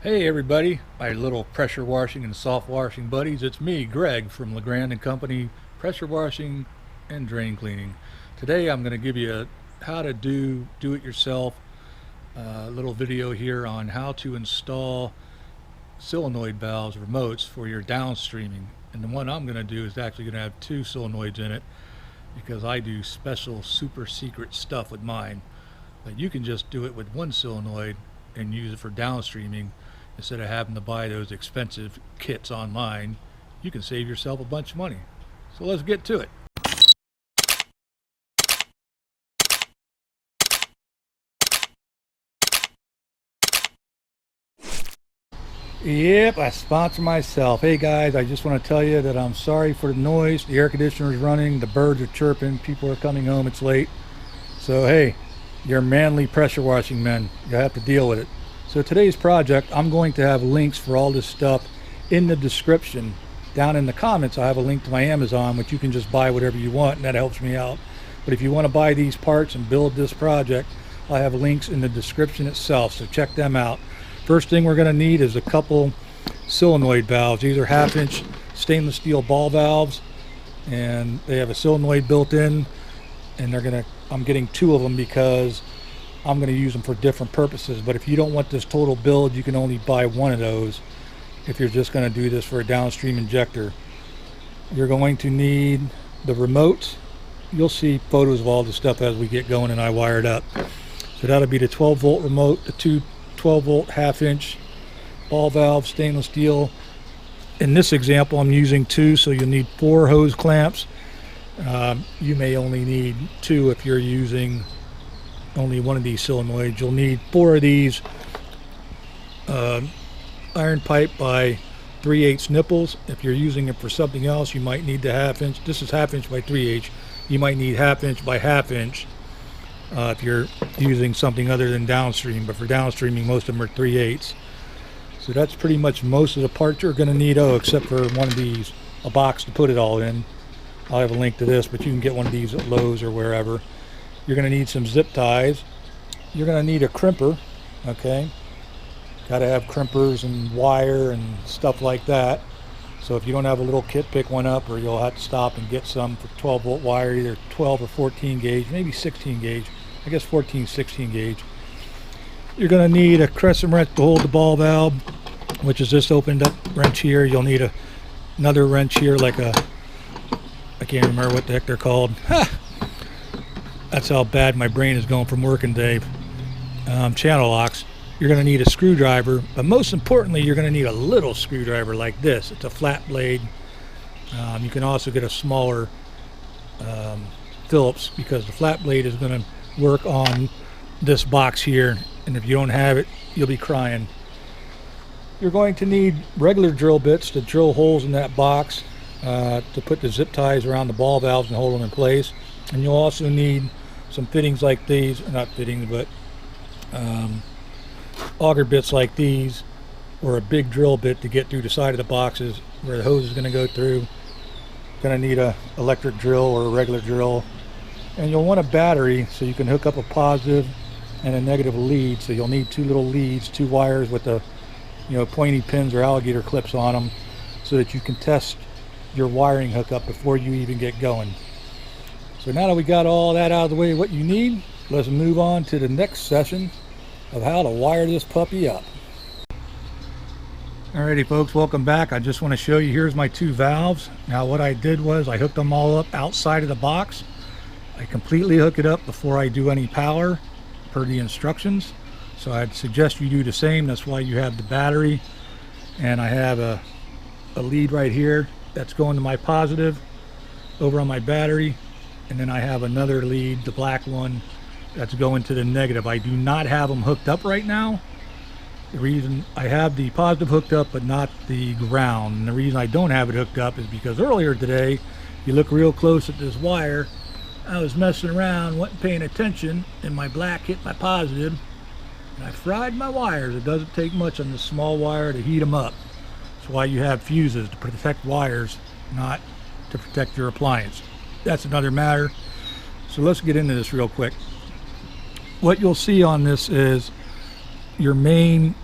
Hey everybody, my little pressure washing and soft washing buddies. It's me, Greg from Legrand and Company Pressure Washing and Drain Cleaning. Today I'm going to give you how to do it yourself little video here on how to install solenoid valves remotes for your downstreaming. And the one I'm going to do is actually going to have two solenoids in it because I do special super secret stuff with mine. But you can just do it with one solenoid and use it for downstreaming. Instead of having to buy those expensive kits online, you can save yourself a bunch of money. So let's get to it. Yep, I sponsor myself. Hey guys, I just want to tell you that I'm sorry for the noise. The air conditioner is running, the birds are chirping, people are coming home, it's late. So hey, you're manly pressure washing men. You have to deal with it. So today's project, I'm going to have links for all this stuff in the description. Down in the comments, I have a link to my Amazon, which you can just buy whatever you want, and that helps me out. But if you want to buy these parts and build this project, I have links in the description itself, so check them out. First thing we're going to need is a couple solenoid valves. These are 1/2-inch stainless steel ball valves, and they have a solenoid built in, and I'm getting two of them because I'm going to use them for different purposes. But if you don't want this total build, you can only buy one of those if you're just going to do this for a downstream injector. You're going to need the remote. You'll see photos of all the stuff as we get going and I wire it up. So that'll be the 12-volt remote, the two 12-volt 1/2-inch ball valve stainless steel. In this example, I'm using two, so you'll need 4 hose clamps. You may only need 2 if you're using only one of these solenoids. You'll need 4 of these iron pipe by 3/8 nipples. If you're using it for something else, you might need the 1/2-inch. This is 1/2-inch by 3/8. You might need 1/2-inch by 1/2-inch if you're using something other than downstream. But for downstreaming, most of them are 3/8. So that's pretty much most of the parts you're going to need. Oh, except for one of these, a box to put it all in. I'll have a link to this, but you can get one of these at Lowe's or wherever. You're going to need some zip ties. You're going to need a crimper, okay? Got to have crimpers and wire and stuff like that. So if you don't have a little kit, pick one up, or you'll have to stop and get some for 12-volt wire, either 12 or 14 gauge, maybe 16 gauge. I guess 14, 16 gauge. You're going to need a crescent wrench to hold the ball valve, which is this opened up wrench here. You'll need another wrench here, like I can't remember what the heck they're called. That's how bad my brain is going from working, Dave. Channel locks. You're going to need a screwdriver, but most importantly, you're going to need a little screwdriver like this. It's a flat blade. You can also get a smaller Phillips, because the flat blade is going to work on this box here, and if you don't have it, you'll be crying. You're going to need regular drill bits to drill holes in that box to put the zip ties around the ball valves and hold them in place. And you'll also need some fittings like these, not fittings, but auger bits like these, or a big drill bit to get through the side of the boxes where the hose is going to go through. Going to need a electric drill or a regular drill, and you'll want a battery so you can hook up a positive and a negative lead. So you'll need 2 little leads, 2 wires with the pointy pins or alligator clips on them, so that you can test your wiring hookup before you even get going. So now that we got all that out of the way, what you need, let's move on to the next session of how to wire this puppy up. Alrighty folks, welcome back. I just want to show you, here's my 2 valves. Now what I did was I hooked them all up outside of the box. I completely hook it up before I do any power per the instructions. So I'd suggest you do the same. That's why you have the battery. And I have a lead right here that's going to my positive over on my battery. And then I have another lead, the black one, that's going to the negative. I do not have them hooked up right now. The reason I have the positive hooked up but not the ground, and the reason I don't have it hooked up is because earlier today, if you look real close at this wire, I was messing around, wasn't paying attention, and my black hit my positive, and I fried my wires. It doesn't take much on this small wire to heat them up. That's why you have fuses, to protect wires, not to protect your appliance. That's another matter. So let's get into this real quick. What you'll see on this is your main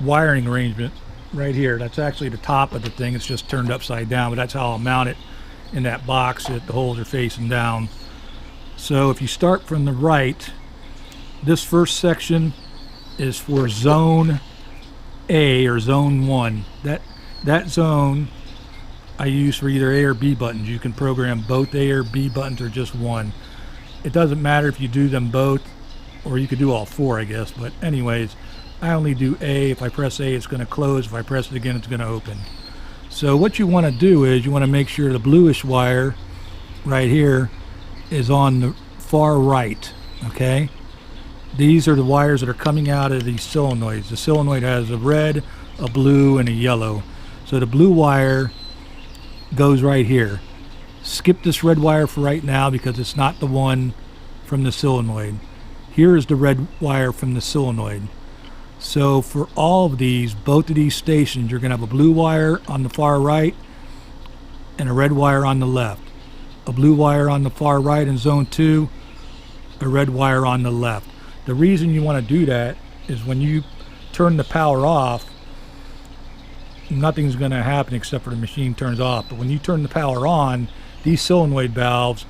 wiring arrangement right here. That's actually the top of the thing. It's just turned upside down, but that's how I'll mount it in that box that the holes are facing down. So if you start from the right, this first section is for zone A or zone 1. That zone I use for either A or B buttons. You can program both A or B buttons or just one. It doesn't matter if you do them both, or you could do all 4, I guess. But anyways, I only do A. If I press A, it's going to close. If I press it again, it's going to open. So what you want to do is you want to make sure the bluish wire right here is on the far right, okay? These are the wires that are coming out of these solenoids. The solenoid has a red, a blue, and a yellow. So the blue wire goes right here. Skip this red wire for right now because it's not the one from the solenoid. Here is the red wire from the solenoid. So for all of these, both of these stations, you're going to have a blue wire on the far right and a red wire on the left. A blue wire on the far right in zone 2, a red wire on the left. The reason you want to do that is when you turn the power off, nothing's going to happen except for the machine turns off. But when you turn the power on, these solenoid valves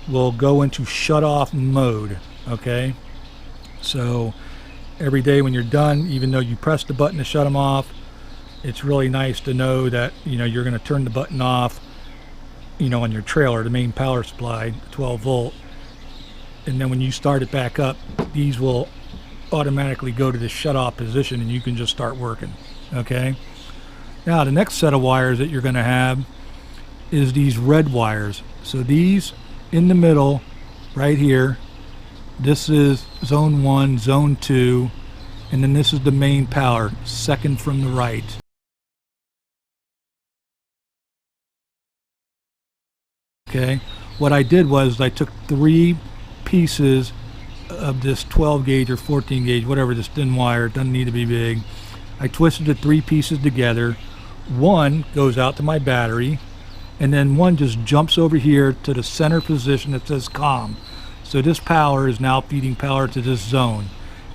will go into shut off mode, okay? So every day when you're done, even though you press the button to shut them off, it's really nice to know that, you know, you're going to turn the button off, you know, on your trailer, the main power supply, 12 volt. And then when you start it back up, these will automatically go to the shut off position and you can just start working, okay? Now the next set of wires that you're going to have is these red wires. So these in the middle right here, this is zone 1, zone 2, and then this is the main power, second from the right. Okay, what I did was I took 3 pieces of this 12 gauge or 14 gauge, whatever, this thin wire, it doesn't need to be big. I twisted the 3 pieces together. One goes out to my battery, and then one just jumps over here to the center position that says COM. So this power is now feeding power to this zone.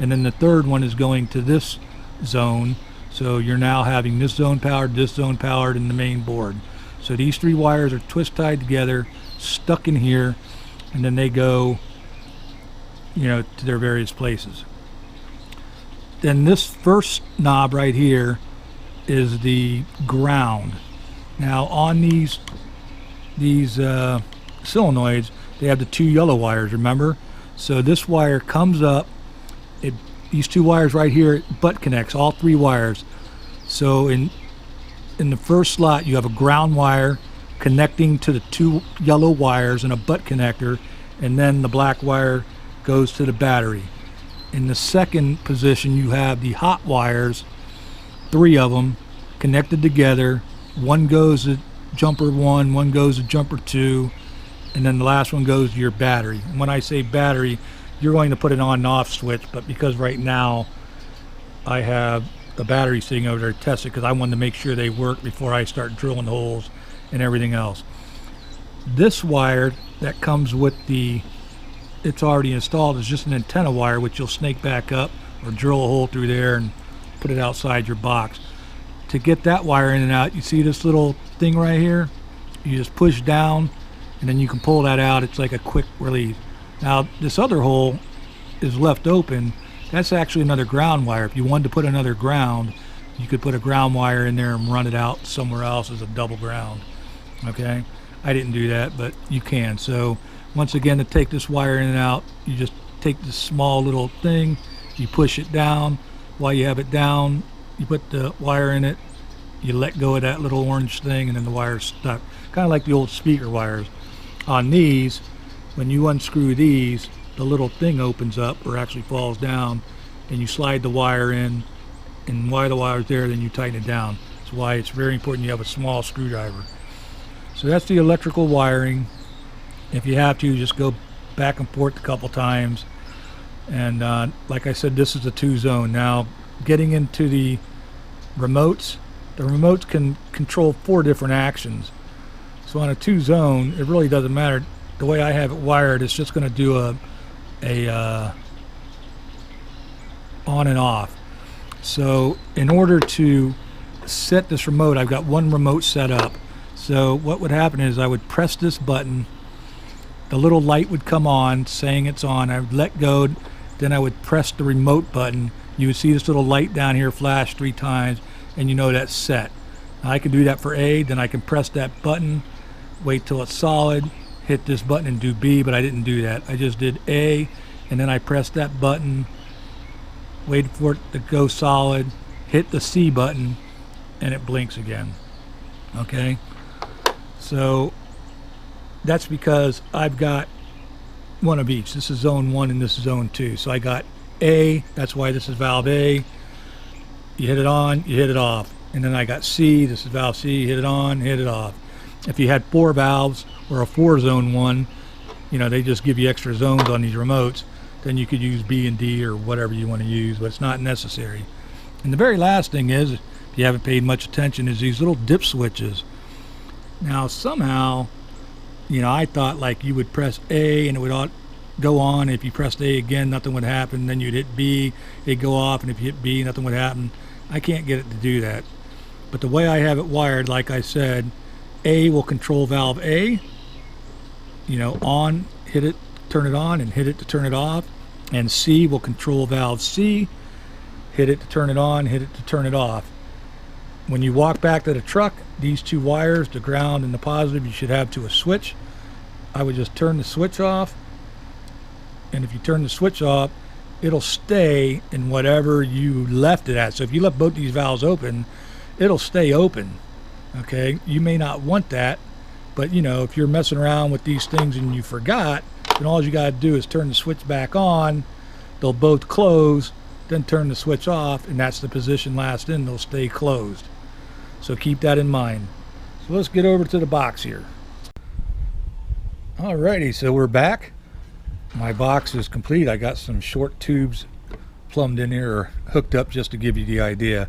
And then the third one is going to this zone. So you're now having this zone powered, and the main board. So these 3 wires are twist tied together, stuck in here, and then they go, you know, to their various places. Then this first knob right here is the ground. Now on these solenoids, they have the 2 yellow wires, remember? So this wire comes up, these 2 wires right here, butt connects, all 3 wires. So in the first slot, you have a ground wire connecting to the 2 yellow wires and a butt connector, and then the black wire goes to the battery. In the second position, you have the hot wires, 3 of them connected together. One goes to jumper 1, one goes to jumper 2, and then the last one goes to your battery. And when I say battery, you're going to put an on and off switch, but because right now I have the battery sitting over there to test it, because I wanted to make sure they work before I start drilling holes and everything else. This wire that comes with it's already installed, is just an antenna wire, which you'll snake back up or drill a hole through there and put it outside your box. To get that wire in and out, you see this little thing right here? You just push down and then you can pull that out. It's like a quick release. Now this other hole is left open. That's actually another ground wire. If you wanted to put another ground, you could put a ground wire in there and run it out somewhere else as a double ground. Okay, I didn't do that, but you can. So once again, to take this wire in and out, you just take this small little thing, you push it down. While you have it down, you put the wire in it, you let go of that little orange thing, and then the wire's stuck. Kind of like the old speaker wires. On these, when you unscrew these, the little thing opens up, or actually falls down, and you slide the wire in, and while the wire's there, then you tighten it down. That's why it's very important you have a small screwdriver. So that's the electrical wiring. If you have to, just go back and forth a couple times. And like I said, this is a 2 zone. Now getting into the remotes can control 4 different actions. So on a 2 zone, it really doesn't matter. The way I have it wired, it's just going to do a on and off. So in order to set this remote, I've got one remote set up. So what would happen is I would press this button, the little light would come on saying it's on. I would let go, then I would press the remote button. You would see this little light down here flash 3 times, and you know that's set. Now I can do that for A, then I can press that button, wait till it's solid, hit this button and do B, but I didn't do that. I just did A, and then I pressed that button, waited for it to go solid, hit the C button, and it blinks again. Okay, so that's because I've got one of each. This is zone 1 and this is zone 2. So I got A, that's why this is valve A. You hit it on, you hit it off. And then I got C, this is valve C, you hit it on, hit it off. If you had 4 valves or a 4 zone 1, you know, they just give you extra zones on these remotes, then you could use B and D or whatever you want to use, but it's not necessary. And the very last thing is, if you haven't paid much attention, is these little dip switches. Now somehow, you know, I thought like you would press A and it would go on. If you pressed A again, nothing would happen. Then you'd hit B, it'd go off, and if you hit B, nothing would happen. I can't get it to do that. But the way I have it wired, like I said, A will control valve A, you know, on, hit it, turn it on, and hit it to turn it off. And C will control valve C, hit it to turn it on, hit it to turn it off. When you walk back to the truck, these 2 wires, the ground and the positive, you should have to a switch. I would just turn the switch off, and if you turn the switch off, it'll stay in whatever you left it at. So if you left both these valves open, it'll stay open. Okay, you may not want that, but you know, if you're messing around with these things and you forgot, then all you got to do is turn the switch back on. They'll both close, then turn the switch off, and that's the position last in. They'll stay closed. So keep that in mind. So let's get over to the box here. Alrighty, so we're back. My box is complete. I got some short tubes plumbed in here or hooked up just to give you the idea.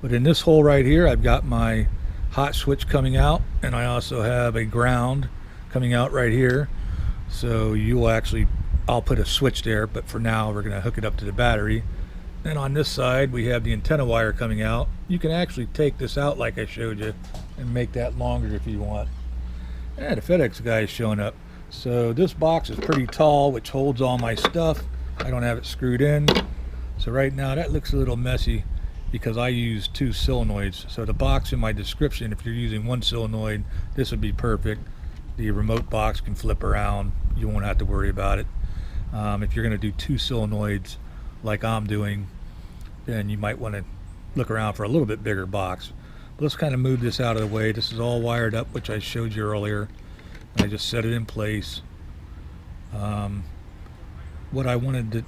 But in this hole right here, I've got my hot switch coming out, and I also have a ground coming out right here. So you'll actually, I'll put a switch there, but for now we're going to hook it up to the battery. Then on this side we have the antenna wire coming out. You can actually take this out like I showed you and make that longer if you want. And the FedEx guy is showing up. So this box is pretty tall, which holds all my stuff. I don't have it screwed in. So right now that looks a little messy because I use 2 solenoids. So the box in my description, if you're using 1 solenoid, this would be perfect. The remote box can flip around. You won't have to worry about it. If you're going to do 2 solenoids like I'm doing, then you might want to look around for a little bit bigger box. But let's kind of move this out of the way. This is all wired up, which I showed you earlier. I just set it in place. What I wanted to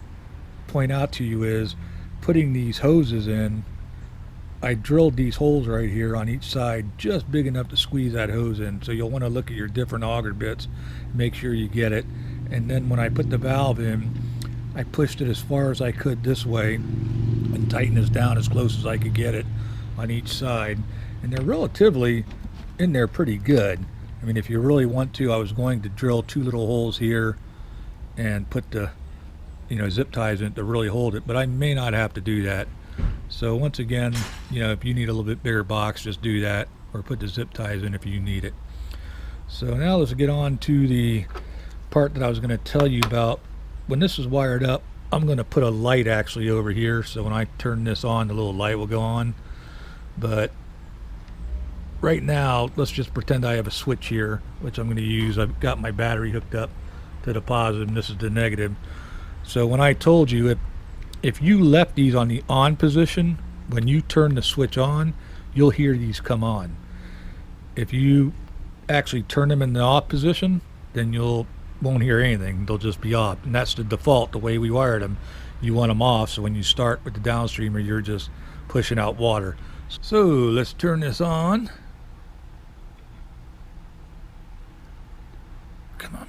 point out to you is putting these hoses in. I drilled these holes right here on each side, just big enough to squeeze that hose in. So you'll want to look at your different auger bits, make sure you get it. And then when I put the valve in, I pushed it as far as I could this way and tightened this down as close as I could get it on each side. And they're relatively in there pretty good. I mean, if you really want to, I was going to drill 2 little holes here and put the, you know, zip ties in it to really hold it, but I may not have to do that. So once again, you know, if you need a little bit bigger box, just do that, or put the zip ties in if you need it. So now let's get on to the part that I was going to tell you about. When this is wired up, I'm going to put a light actually over here, so when I turn this on, the little light will go on. But right now, let's just pretend I have a switch here, which I'm going to use. I've got my battery hooked up to the positive, and this is the negative. So when I told you, if you left these on the on position, when you turn the switch on, you'll hear these come on. If you actually turn them in the off position, then you won't hear anything. They'll just be off, and that's the default, the way we wired them. You want them off, so when you start with the downstreamer, you're just pushing out water. So let's turn this on. Come on.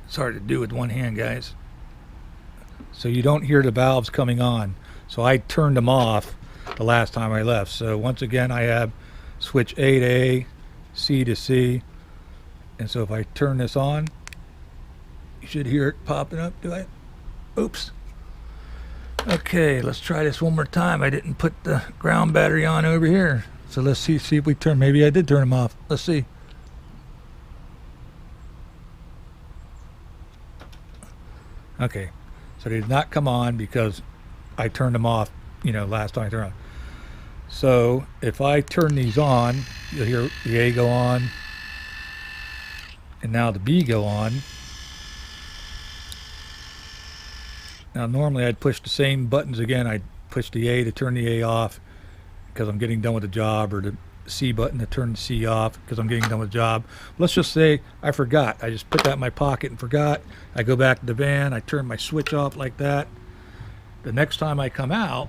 It's hard to do with one hand, guys. So you don't hear the valves coming on. So I turned them off the last time I left. So once again, I have switch A to A, C to C. And so if I turn this on, you should hear it popping up. Do I? Oops. Okay, let's try this one more time. I didn't put the ground battery on over here. So let's see if we turn. Maybe I did turn them off. Let's see. Okay, so they did not come on because I turned them off, last time I turned on. So if I turn these on, you'll hear the A go on, and now the B go on. Now normally I'd push the same buttons again. I'd push the A to turn the A off because I'm getting done with the job, or the C button to turn the C off because I'm getting done with the job. Let's just say I forgot. I just put that in my pocket and forgot. I go back to the van. I turn my switch off like that. The next time I come out,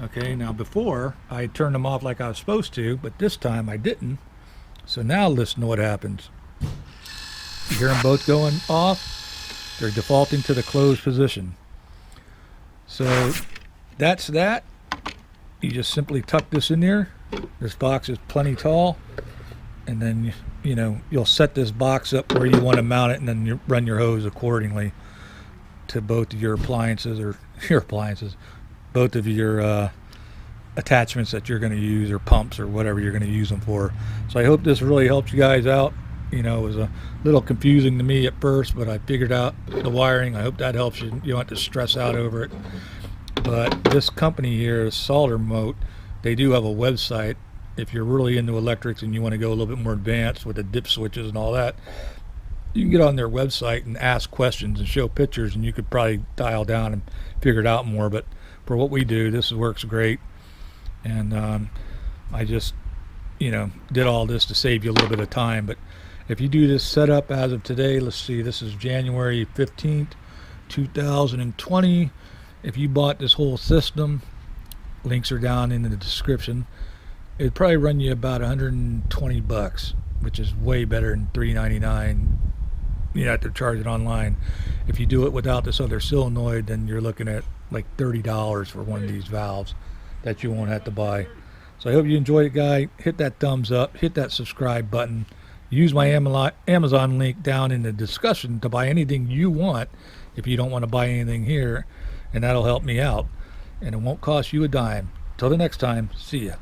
okay, now before I turned them off like I was supposed to, but this time I didn't. So now listen to what happens. You hear them both going off. They're defaulting to the closed position. So that's that. You just simply tuck this in there. This box is plenty tall, and then you'll set this box up where you want to mount it, and then you run your hose accordingly to both of your appliances, or both of your attachments that you're going to use, or pumps, or whatever you're going to use them for. So I hope this really helps you guys out. It was a little confusing to me at first, but I figured out the wiring. I hope that helps you. You don't have to stress out over it. But this company here, Solder Moat, they do have a website. If you're really into electrics and you want to go a little bit more advanced with the dip switches and all that, you can get on their website and ask questions and show pictures, and you could probably dial down and figure it out more. But for what we do, this works great. And I just, did all this to save you a little bit of time. But if you do this setup as of today, let's see, this is January 15th, 2020. If you bought this whole system, links are down in the description. It'd probably run you about $120, which is way better than $399. You have to charge it online. If you do it without this other solenoid, then you're looking at like $30 for one of these valves that you won't have to buy. So I hope you enjoyed it, guy. Hit that thumbs up, hit that subscribe button. Use my Amazon link down in the discussion to buy anything you want if you don't want to buy anything here, and that'll help me out. And it won't cost you a dime. Till the next time, see ya.